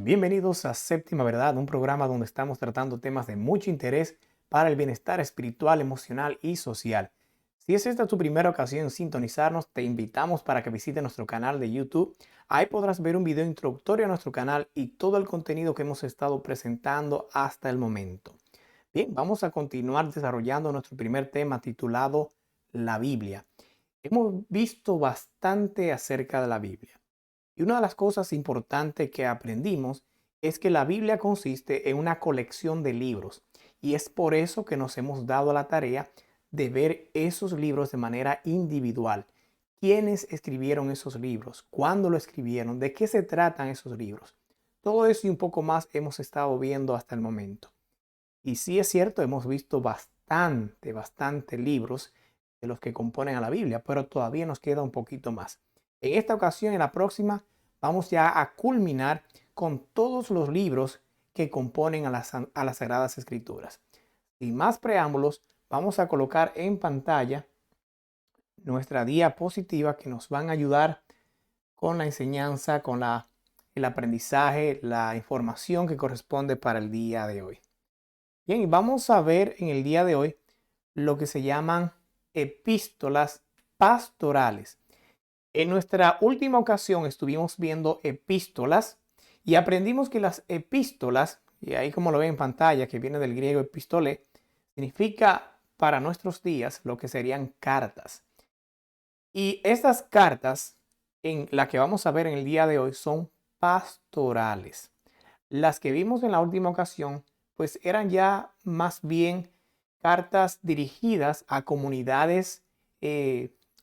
Bienvenidos a Séptima Verdad, un programa donde estamos tratando temas de mucho interés para el bienestar espiritual, emocional y social. Si es esta tu primera ocasión en sintonizarnos, te invitamos para que visites nuestro canal de YouTube. Ahí podrás ver un video introductorio a nuestro canal y todo el contenido que hemos estado presentando hasta el momento. Bien, vamos a continuar desarrollando nuestro primer tema titulado La Biblia. Hemos visto bastante acerca de la Biblia. Y una de las cosas importantes que aprendimos es que la Biblia consiste en una colección de libros y es por eso que nos hemos dado la tarea de ver esos libros de manera individual. ¿Quiénes escribieron esos libros? ¿Cuándo lo escribieron? ¿De qué se tratan esos libros? Todo eso y un poco más hemos estado viendo hasta el momento. Y sí es cierto, hemos visto bastante libros de los que componen a la Biblia, pero todavía nos queda un poquito más. En esta ocasión, en la próxima, vamos ya a culminar con todos los libros que componen a las Sagradas Escrituras. Sin más preámbulos, vamos a colocar en pantalla nuestra diapositiva que nos van a ayudar con la enseñanza, con el aprendizaje, la información que corresponde para el día de hoy. Bien, y vamos a ver en el día de hoy lo que se llaman epístolas pastorales. En nuestra última ocasión estuvimos viendo epístolas y aprendimos que las epístolas, y ahí como lo ven en pantalla, que viene del griego epistole, significa para nuestros días lo que serían cartas. Y estas cartas, en la que vamos a ver en el día de hoy, son pastorales. Las que vimos en la última ocasión, pues eran ya más bien cartas dirigidas a comunidades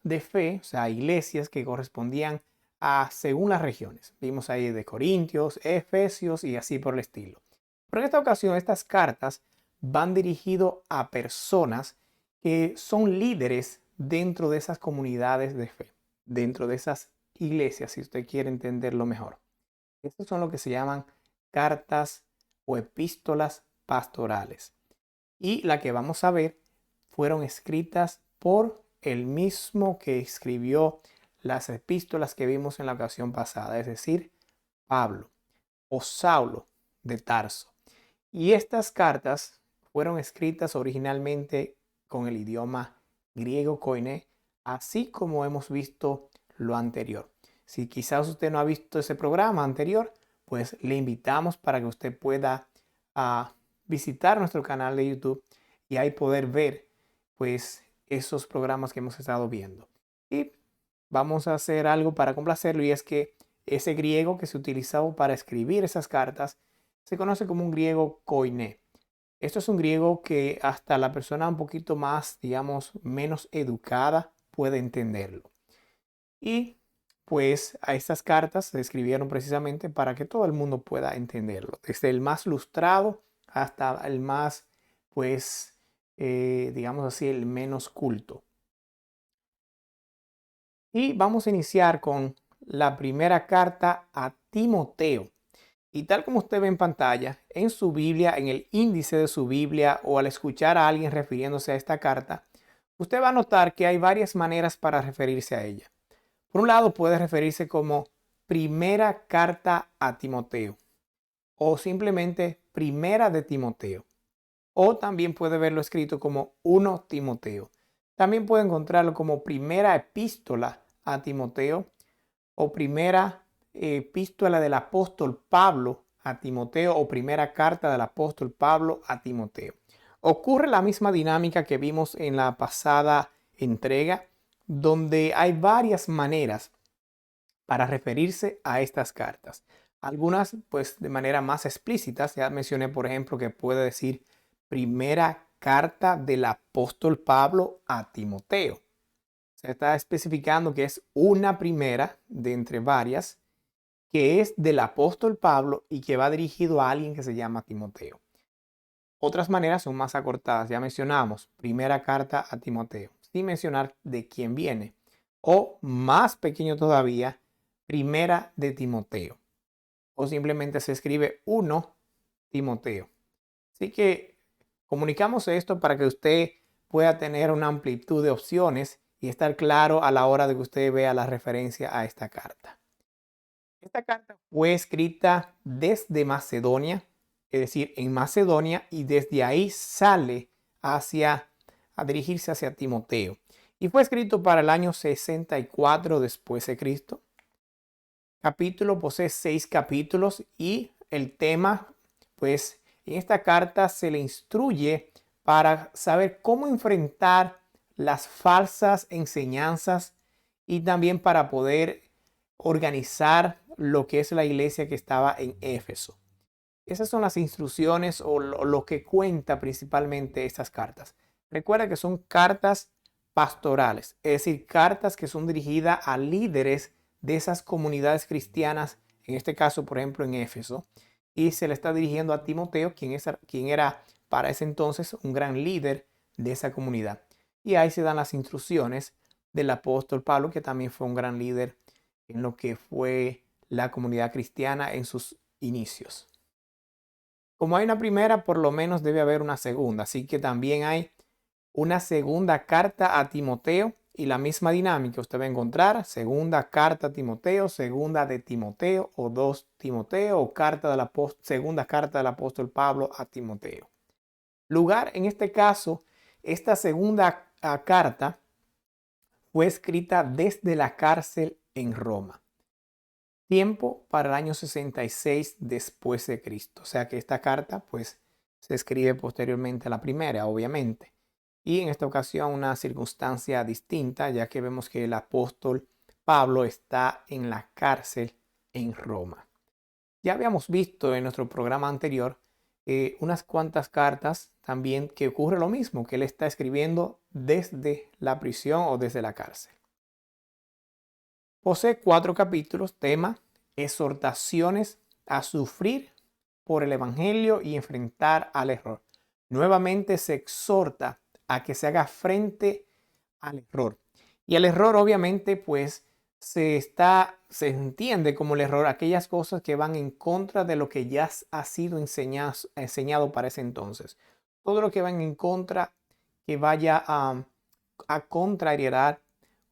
de fe, o sea, iglesias que correspondían a según las regiones. Vimos ahí de Corintios, Efesios y así por el estilo. Pero en esta ocasión, estas cartas van dirigidas a personas que son líderes dentro de esas comunidades de fe, dentro de esas iglesias, si usted quiere entenderlo mejor. Estos son lo que se llaman cartas o epístolas pastorales. Y la que vamos a ver fueron escritas por el mismo que escribió las epístolas que vimos en la ocasión pasada, es decir, Pablo o Saulo de Tarso. Y estas cartas fueron escritas originalmente con el idioma griego koiné, así como hemos visto lo anterior. Si quizás usted no ha visto ese programa anterior, pues le invitamos para que usted pueda visitar nuestro canal de YouTube y ahí poder ver pues esos programas que hemos estado viendo. Y vamos a hacer algo para complacerlo, y es que ese griego que se utilizaba para escribir esas cartas se conoce como un griego koiné. Esto es un griego que hasta la persona un poquito más, digamos, menos educada puede entenderlo. Y pues a estas cartas se escribieron precisamente para que todo el mundo pueda entenderlo, desde el más lustrado hasta el más, pues, digamos así, el menos culto. Y vamos a iniciar con la primera carta a Timoteo. Y tal como usted ve en pantalla, en su Biblia, en el índice de su Biblia o al escuchar a alguien refiriéndose a esta carta, usted va a notar que hay varias maneras para referirse a ella. Por un lado, puede referirse como primera carta a Timoteo o simplemente primera de Timoteo. O también puede verlo escrito como 1 Timoteo. También puede encontrarlo como primera epístola a Timoteo o primera epístola del apóstol Pablo a Timoteo o primera carta del apóstol Pablo a Timoteo. Ocurre la misma dinámica que vimos en la pasada entrega, donde hay varias maneras para referirse a estas cartas. Algunas, pues, de manera más explícita. Ya mencioné, por ejemplo, que puede decir primera carta del apóstol Pablo a Timoteo. Se está especificando que es una primera de entre varias, que es del apóstol Pablo y que va dirigido a alguien que se llama Timoteo. Otras maneras son más acortadas. Ya mencionamos primera carta a Timoteo, sin mencionar de quién viene. O más pequeño todavía, primera de Timoteo. O simplemente se escribe 1 Timoteo. Así que comunicamos esto para que usted pueda tener una amplitud de opciones y estar claro a la hora de que usted vea la referencia a esta carta. Esta carta fue escrita desde Macedonia, es decir, en Macedonia, y desde ahí sale a dirigirse hacia Timoteo. Y fue escrito para el año 64 después de Cristo. Capítulo posee 6 capítulos y el tema, pues en esta carta se le instruye para saber cómo enfrentar las falsas enseñanzas y también para poder organizar lo que es la iglesia que estaba en Éfeso. Esas son las instrucciones o lo que cuenta principalmente estas cartas. Recuerda que son cartas pastorales, es decir, cartas que son dirigidas a líderes de esas comunidades cristianas, en este caso, por ejemplo, en Éfeso, y se le está dirigiendo a Timoteo, quien era para ese entonces un gran líder de esa comunidad. Y ahí se dan las instrucciones del apóstol Pablo, que también fue un gran líder en lo que fue la comunidad cristiana en sus inicios. Como hay una primera, por lo menos debe haber una segunda. Así que también hay una segunda carta a Timoteo y la misma dinámica. Usted va a encontrar segunda carta a Timoteo, segunda de Timoteo o 2 Timoteo o segunda carta del apóstol Pablo a Timoteo. Lugar, en este caso, esta segunda carta fue escrita desde la cárcel en Roma. Tiempo para el año 66 después de Cristo. O sea que esta carta pues se escribe posteriormente a la primera, obviamente. Y en esta ocasión una circunstancia distinta, ya que vemos que el apóstol Pablo está en la cárcel en Roma. Ya habíamos visto en nuestro programa anterior unas cuantas cartas también que ocurre lo mismo, que él está escribiendo desde la prisión o desde la cárcel. Posee 4 capítulos, tema, exhortaciones a sufrir por el Evangelio y enfrentar al error. Nuevamente se exhorta a que se haga frente al error. Y el error obviamente pues se entiende como el error aquellas cosas que van en contra de lo que ya ha sido enseñado para ese entonces. Todo lo que va en contra, que vaya a contrariar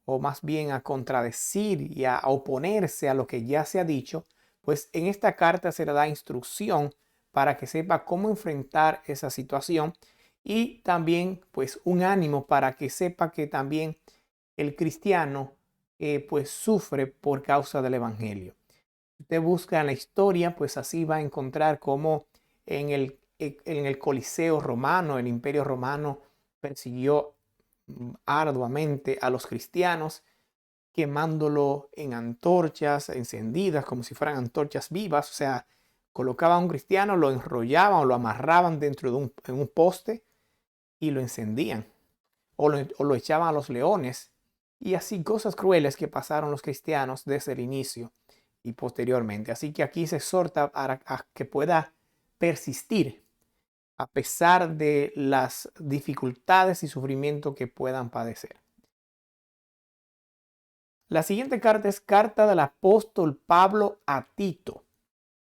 o más bien a contradecir y a oponerse a lo que ya se ha dicho, pues en esta carta se le da instrucción para que sepa cómo enfrentar esa situación y también pues un ánimo para que sepa que también el cristiano pues sufre por causa del evangelio. Si usted busca en la historia, pues así va a encontrar cómo en el Coliseo romano, el Imperio romano persiguió arduamente a los cristianos, quemándolo en antorchas encendidas como si fueran antorchas vivas. O sea, colocaban a un cristiano, lo enrollaban o lo amarraban dentro de un poste y lo encendían o lo echaban a los leones. Y así cosas crueles que pasaron los cristianos desde el inicio y posteriormente. Así que aquí se exhorta a que pueda persistir a pesar de las dificultades y sufrimiento que puedan padecer. La siguiente carta es carta del apóstol Pablo a Tito,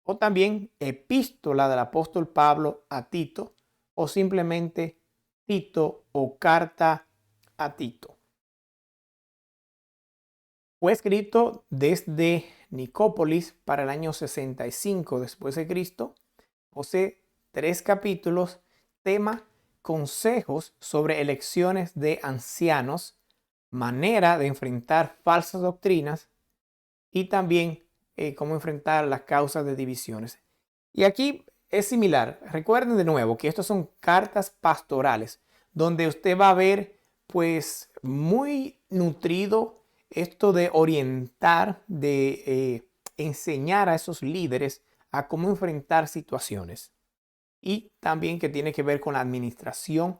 o también epístola del apóstol Pablo a Tito, o simplemente Tito o carta a Tito. Fue escrito desde Nicópolis para el año 65 después de Cristo. Posee 3 capítulos, tema consejos sobre elecciones de ancianos, manera de enfrentar falsas doctrinas y también cómo enfrentar las causas de divisiones. Y aquí es similar. Recuerden de nuevo que estas son cartas pastorales donde usted va a ver pues muy nutrido esto de orientar, de enseñar a esos líderes a cómo enfrentar situaciones. Y también que tiene que ver con la administración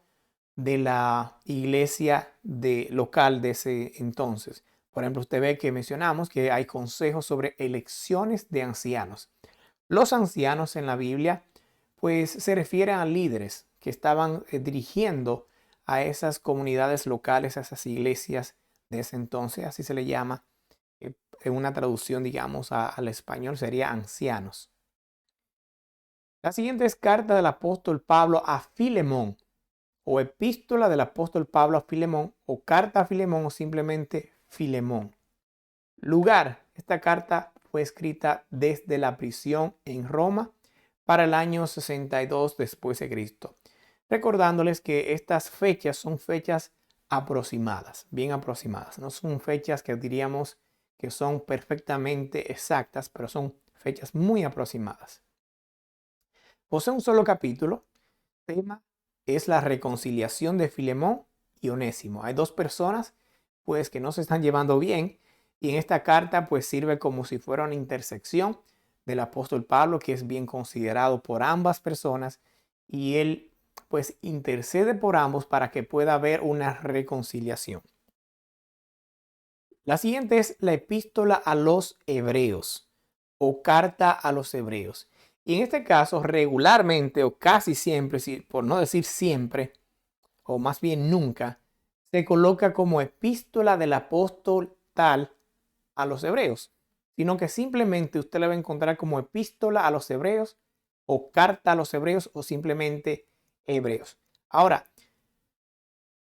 de la iglesia local de ese entonces. Por ejemplo, usted ve que mencionamos que hay consejos sobre elecciones de ancianos. Los ancianos en la Biblia, pues se refieren a líderes que estaban dirigiendo a esas comunidades locales, a esas iglesias de ese entonces, así se le llama. En una traducción, digamos, al español sería ancianos. La siguiente es carta del apóstol Pablo a Filemón, o epístola del apóstol Pablo a Filemón, o carta a Filemón, o simplemente Filemón. Lugar, esta carta fue escrita desde la prisión en Roma para el año 62 después de Cristo. Recordándoles que estas fechas son fechas aproximadas, bien aproximadas. No son fechas que diríamos que son perfectamente exactas, pero son fechas muy aproximadas. Posee un solo capítulo. El tema es la reconciliación de Filemón y Onésimo. Hay dos personas pues que no se están llevando bien y en esta carta pues sirve como si fuera una intersección del apóstol Pablo, que es bien considerado por ambas personas, y él pues intercede por ambos para que pueda haber una reconciliación. La siguiente es la epístola a los hebreos o carta a los hebreos. Y en este caso, regularmente o casi siempre, por no decir siempre, o más bien nunca, se coloca como epístola del apóstol tal a los hebreos, sino que simplemente usted la va a encontrar como epístola a los hebreos o carta a los hebreos o simplemente hebreos. Ahora,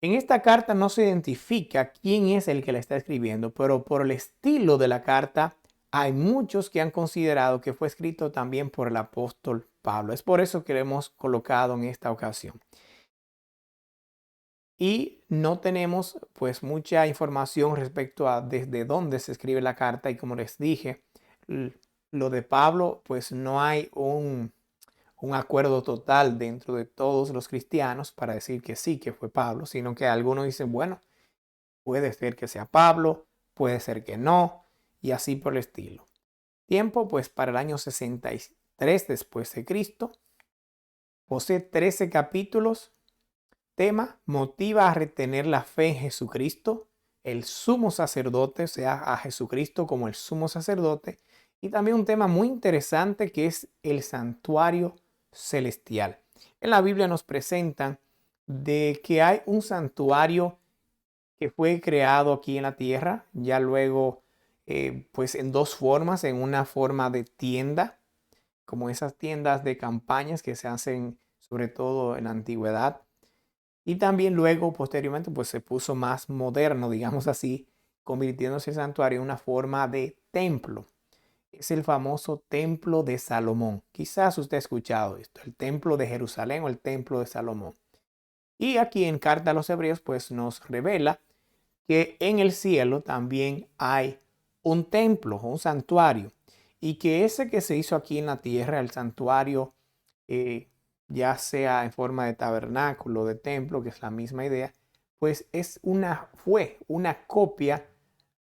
en esta carta no se identifica quién es el que la está escribiendo, pero por el estilo de la carta hay muchos que han considerado que fue escrito también por el apóstol Pablo. Es por eso que lo hemos colocado en esta ocasión. Y no tenemos pues mucha información respecto a desde dónde se escribe la carta, y como les dije, lo de Pablo pues no hay un acuerdo total dentro de todos los cristianos para decir que sí, que fue Pablo, sino que algunos dicen, bueno, puede ser que sea Pablo, puede ser que no, y así por el estilo. Tiempo pues para el año 63 después de Cristo. Posee 13 capítulos. Tema: motiva a retener la fe en Jesucristo, el sumo sacerdote, o sea, a Jesucristo como el sumo sacerdote. Y también un tema muy interesante que es el santuario celestial. En la Biblia nos presentan de que hay un santuario que fue creado aquí en la tierra, ya luego pues en dos formas, en una forma de tienda, como esas tiendas de campañas que se hacen sobre todo en la antigüedad. Y también luego, posteriormente, pues se puso más moderno, digamos así, convirtiéndose el santuario en una forma de templo. Es el famoso templo de Salomón. Quizás usted ha escuchado esto, el templo de Jerusalén o el templo de Salomón. Y aquí en Carta a los Hebreos, pues nos revela que en el cielo también hay un templo, un santuario, y que ese que se hizo aquí en la tierra, el santuario, ya sea en forma de tabernáculo, de templo, que es la misma idea, pues fue una copia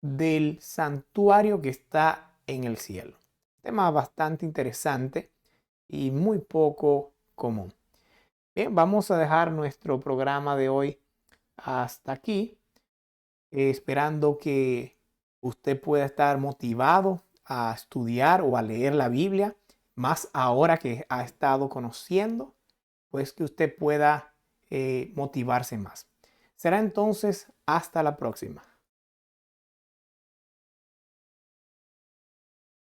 del santuario que está en el cielo. Tema bastante interesante y muy poco común. Bien, vamos a dejar nuestro programa de hoy hasta aquí, esperando que usted pueda estar motivado a estudiar o a leer la Biblia, más ahora que ha estado conociendo, pues que usted pueda motivarse más. Será entonces hasta la próxima.